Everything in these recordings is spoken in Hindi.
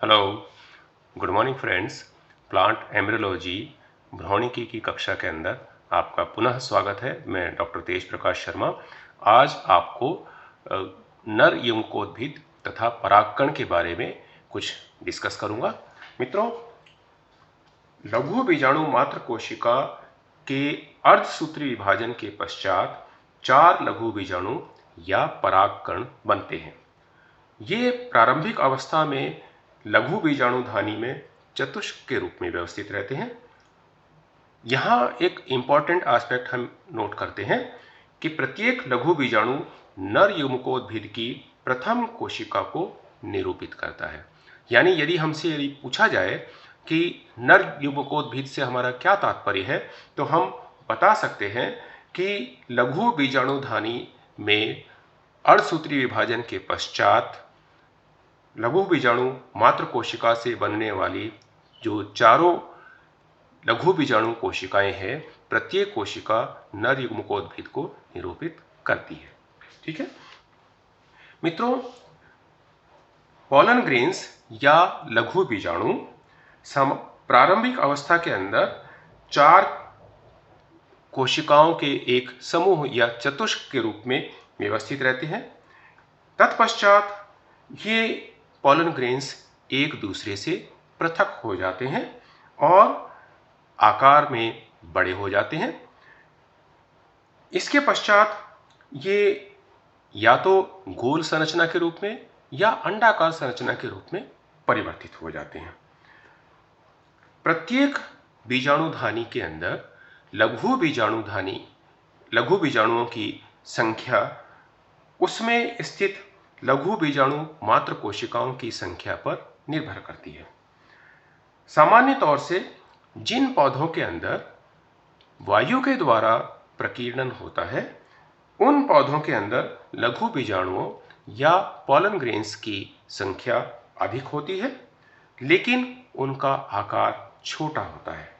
Hello, good morning friends. Plant embryology भ्रौणिकी की कक्षा के अंदर आपका पुनः स्वागत है। मैं डॉक्टर तेज प्रकाश शर्मा आज आपको नर युग्मकोद्भिद तथा परागकण के बारे में कुछ डिस्कस करूंगा। मित्रों, लघु बीजाणु मात्र कोशिका के अर्धसूत्री विभाजन के पश्चात 4 लघु बीजाणु या परागकण बनते हैं। ये प्रारंभिक अवस्था में लघु बीजाणुधानी में चतुष्क के रूप में व्यवस्थित रहते हैं। यहाँ एक इंपॉर्टेंट एस्पेक्ट हम नोट करते हैं कि प्रत्येक लघु बीजाणु नर युग्मकोद्भिद की प्रथम कोशिका को निरूपित करता है। यानी यदि पूछा जाए कि नर युग्मकोद्भिद से हमारा क्या तात्पर्य है, तो हम बता सकते हैं कि लघु बीजाणुधानी में अर्धसूत्री विभाजन के पश्चात लघु बीजाणु मात्र कोशिका से बनने वाली जो चारों लघु बीजाणु कोशिकाएं हैं, प्रत्येक कोशिका नर युग्मकोद्भिद को निरूपित करती है। ठीक है मित्रों, पॉलन ग्रेन्स या लघु बीजाणु प्रारंभिक अवस्था के अंदर 4 कोशिकाओं के एक समूह या चतुष्क के रूप में व्यवस्थित रहते हैं। तत्पश्चात ये पॉलन ग्रेन्स एक दूसरे से पृथक हो जाते हैं और आकार में बड़े हो जाते हैं। इसके पश्चात ये या तो गोल संरचना के रूप में या अंडाकार संरचना के रूप में परिवर्तित हो जाते हैं। प्रत्येक बीजाणुधानी के अंदर लघु बीजाणुओं की संख्या उसमें स्थित लघु बीजाणु मात्र कोशिकाओं की संख्या पर निर्भर करती है। सामान्य तौर से जिन पौधों के अंदर वायु के द्वारा प्रकीर्णन होता है, उन पौधों के अंदर लघु बीजाणुओं या पॉलन ग्रेन्स की संख्या अधिक होती है, लेकिन उनका आकार छोटा होता है।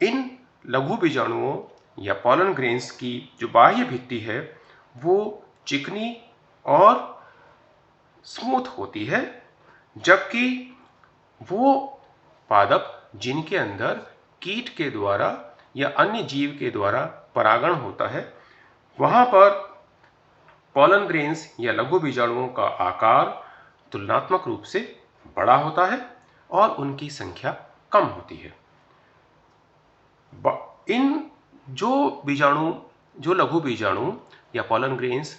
इन लघु बीजाणुओं या पॉलन ग्रेन्स की जो बाह्य भित्ति है वो चिकनी और स्मूथ होती है, जबकि वो पादप जिनके अंदर कीट के द्वारा या अन्य जीव के द्वारा परागण होता है, वहां पर पॉलन ग्रेन्स या लघु बीजाणुओं का आकार तुलनात्मक रूप से बड़ा होता है और उनकी संख्या कम होती है। इन जो लघु बीजाणु या पॉलन ग्रेन्स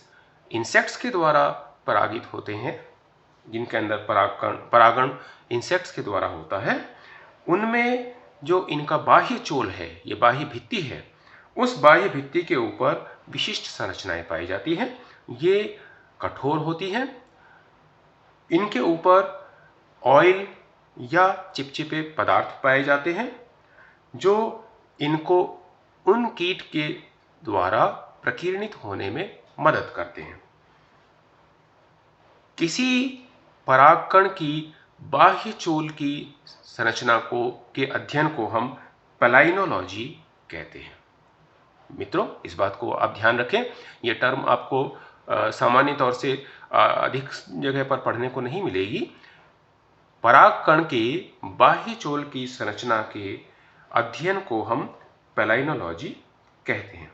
इंसेक्ट्स के द्वारा परागित होते हैं, जिनके अंदर परागण इंसेक्ट्स के द्वारा होता है, उनमें जो इनका बाह्य चोल है, ये बाह्य भित्ति है, उस बाह्य भित्ति के ऊपर विशिष्ट संरचनाएं पाई जाती हैं। ये कठोर होती हैं। इनके ऊपर ऑयल या चिपचिपे पदार्थ पाए जाते हैं जो इनको उन कीट के द्वारा प्रकीर्णित होने में मदद करते हैं। किसी परागकण की बाह्य चोल की संरचना के अध्ययन को हम पैलाइनोलॉजी कहते हैं। मित्रों, इस बात को आप ध्यान रखें। यह टर्म आपको सामान्य तौर से अधिक जगह पर पढ़ने को नहीं मिलेगी। परागकण के बाह्य चोल की संरचना के अध्ययन को हम पैलाइनोलॉजी कहते हैं।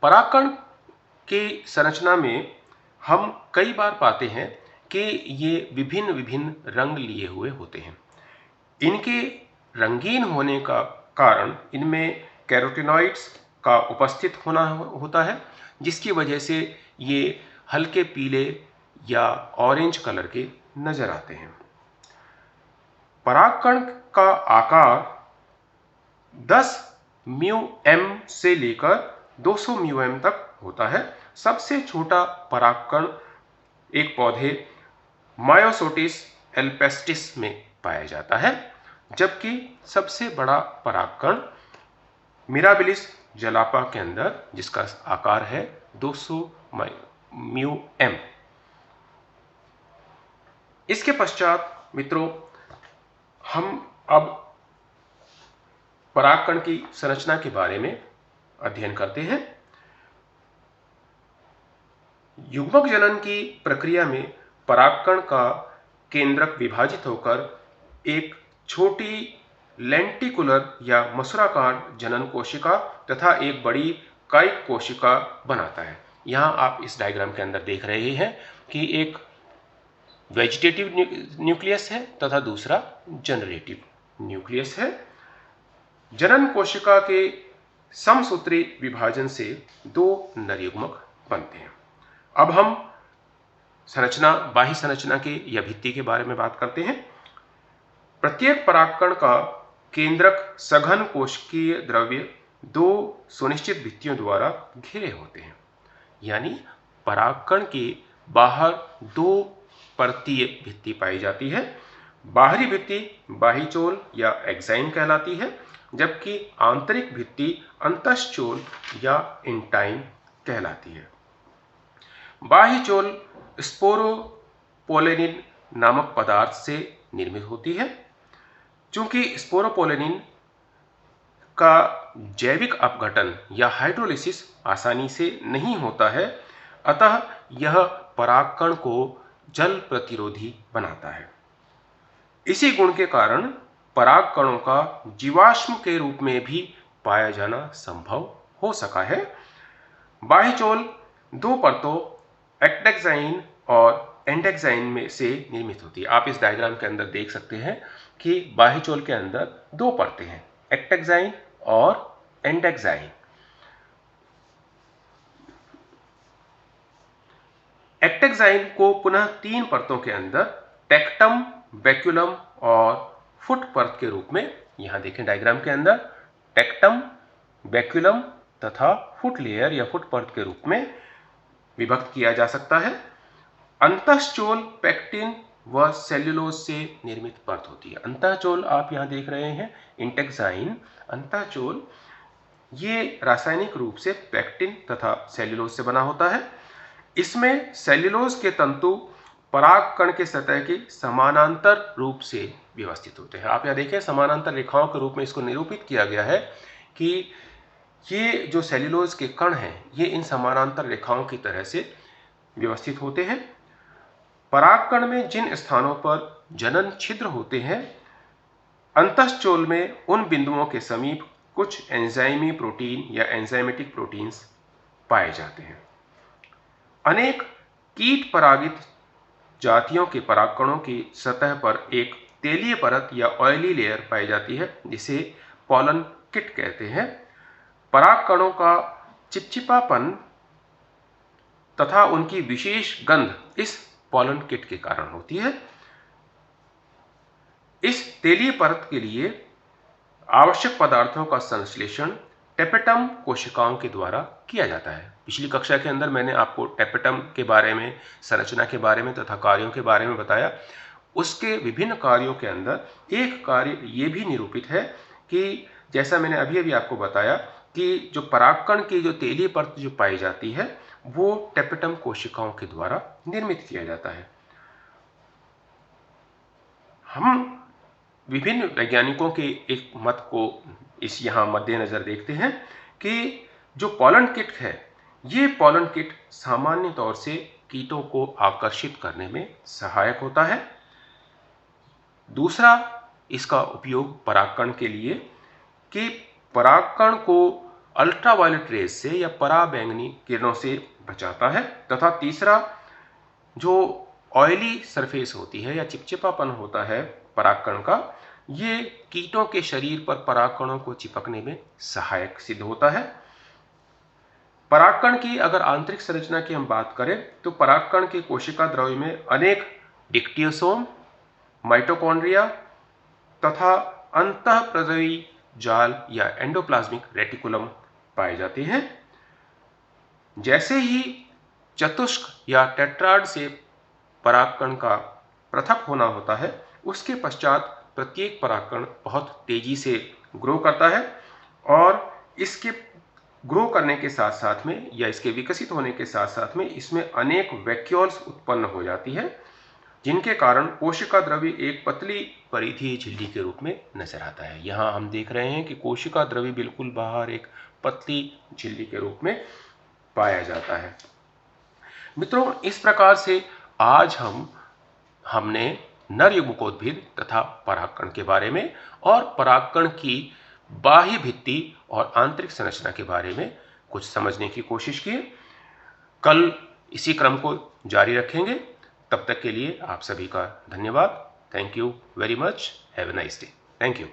परागकण की संरचना में हम कई बार पाते हैं कि ये विभिन्न विभिन्न रंग लिए हुए होते हैं। इनके रंगीन होने का कारण इनमें कैरोटीनॉइड्स का उपस्थित होना होता है, जिसकी वजह से ये हल्के पीले या ऑरेंज कलर के नजर आते हैं। परागकण का आकार 10 μm से लेकर 200 μm तक होता है। सबसे छोटा परागकण एक पौधे मायोसोटिस एल्पेस्टिस में पाया जाता है, जबकि सबसे बड़ा परागकण मिराबिलिस जलापा के अंदर, जिसका आकार है 200 μm। इसके पश्चात मित्रों, हम अब परागकण की संरचना के बारे में अध्ययन करते हैं। युग्मक जनन की प्रक्रिया में परागकण का केंद्रक विभाजित होकर एक छोटी लेंटिकुलर या मसूराकार जनन कोशिका तथा एक बड़ी कायिक कोशिका बनाता है। यहाँ आप इस डायग्राम के अंदर देख रहे हैं कि एक वेजिटेटिव न्यूक्लियस है तथा दूसरा जनरेटिव न्यूक्लियस है। जनन कोशिका के समसूत्री विभाजन से दो नर युग्मक बनते हैं। अब हम संरचना, बाह्य संरचना के या भित्ति के बारे में बात करते हैं। प्रत्येक परागकण का केंद्रक सघन कोशिकीय द्रव्य दो सुनिश्चित भित्तियों द्वारा घिरे होते हैं। यानी परागकण के बाहर दो परतीय भित्ति पाई जाती है। बाहरी भित्ति बाह्यचोल या एक्साइन कहलाती है, जबकि आंतरिक भित्ति अंतःचोल या इंटाइन कहलाती है। बाह्यचोल स्पोरोपोलेनिन नामक पदार्थ से निर्मित होती है। चूंकि स्पोरोपोलेनिन का जैविक अपघटन या हाइड्रोलिसिस आसानी से नहीं होता है, अतः यह परागकण को जल प्रतिरोधी बनाता है। इसी गुण के कारण परागकणों का जीवाश्म के रूप में भी पाया जाना संभव हो सका है। बाह्यचोल दो परतों एक्टेक्साइन और एंडेक्साइन में से निर्मित होती है। आप इस डायग्राम के अंदर देख सकते हैं कि बाह्यचोल के अंदर दो परतें हैं, एक्टेक्साइन और एंडेक्साइन। एक्टेक्साइन को पुनः तीन परतों के अंदर टेक्टम, बैक्यूलम और फुट परत के रूप में, यहां देखें डायग्राम के अंदर, टेक्टम, बैक्यूलम तथा फुट लेयर या फुट परत के रूप में विभक्त किया जा सकता है। अंतःचोल पेक्टिन व सेल्यूलोज से निर्मित परत होती है। अंतःचोल आप यहां देख रहे हैं, इंटेक्साइन अंतःचोल, ये रासायनिक रूप से पेक्टिन तथा सेल्यूलोज से बना होता है। इसमें सेल्यूलोज के तंतु परागकण के सतह के समानांतर रूप से व्यवस्थित होते हैं। आप यहां देखें, समानांतर रेखाओं के रूप में इसको निरूपित किया गया है कि ये जो सेल्यूलोज के कण हैं, ये इन समानांतर रेखाओं की तरह से व्यवस्थित होते हैं। परागकण में जिन स्थानों पर जनन छिद्र होते हैं, अंतःचोल में उन बिंदुओं के समीप कुछ एंजाइमी प्रोटीन या एंजाइमेटिक प्रोटीन्स पाए जाते हैं। अनेक कीट परागित जातियों के परागकणों की सतह पर एक तेलीय परत या ऑयली लेयर पाई जाती है, जिसे पॉलन किट कहते हैं। परागकणों का चिपचिपापन तथा उनकी विशेष गंध इस पॉलन किट के कारण होती है। इस तेलीय परत के लिए आवश्यक पदार्थों का संश्लेषण टेपेटम कोशिकाओं के द्वारा किया जाता है। पिछली कक्षा के अंदर मैंने आपको टेपेटम के बारे में, संरचना के बारे में तथा कार्यों के बारे में बताया। उसके विभिन्न कार्यों के अंदर एक कार्य ये भी निरूपित है कि जैसा मैंने अभी अभी आपको बताया कि जो परागकण की जो तेलीय परत जो पाई जाती है, वो टेपेटम कोशिकाओं के द्वारा निर्मित किया जाता है। हम विभिन्न वैज्ञानिकों के एक मत को इस यहाँ मद्देनजर देखते हैं कि जो पॉलन किट है, ये पॉलन किट सामान्य तौर से कीटों को आकर्षित करने में सहायक होता है। दूसरा इसका उपयोग परागकण के लिए कि परागकण को अल्ट्रावायलेट रेज से या पराबैंगनी किरणों से बचाता है, तथा तीसरा जो ऑयली सरफेस होती है या चिपचिपापन होता है परागकण का, ये कीटों के शरीर पर परागकणों को चिपकने में सहायक सिद्ध होता है। परागकण की अगर आंतरिक संरचना की हम बात करें तो परागकण के कोशिका द्रव्य में अनेक डिक्टियोसोम, माइटोकॉन्ड्रिया तथा अंतःप्रजवी जाल या एंडोप्लाज्मिक रेटिकुलम पाए जाते हैं। जैसे ही चतुष्क या टेट्राड से परागकण का पृथक होना होता है, उसके पश्चात प्रत्येक परागकण बहुत तेजी से ग्रो करता है और इसके ग्रो करने के साथ साथ में या इसके विकसित होने के साथ साथ में इसमें अनेक वैक्यूल्स उत्पन्न हो जाती है, जिनके कारण कोशिका द्रव्य एक पतली परिधीय झिल्ली के रूप में नजर आता है। यहाँ हम देख रहे हैं कि कोशिका द्रव्य बिल्कुल बाहर एक पतली झिल्ली के रूप में पाया जाता है। मित्रों, इस प्रकार से आज हम हमने नर युग्मकोद्भिद तथा परागकण के बारे में और परागकण की बाह्य भित्ति और आंतरिक संरचना के बारे में कुछ समझने की कोशिश की। कल इसी क्रम को जारी रखेंगे। तब तक के लिए आप सभी का धन्यवाद। Thank you very much. Have a nice day. Thank you.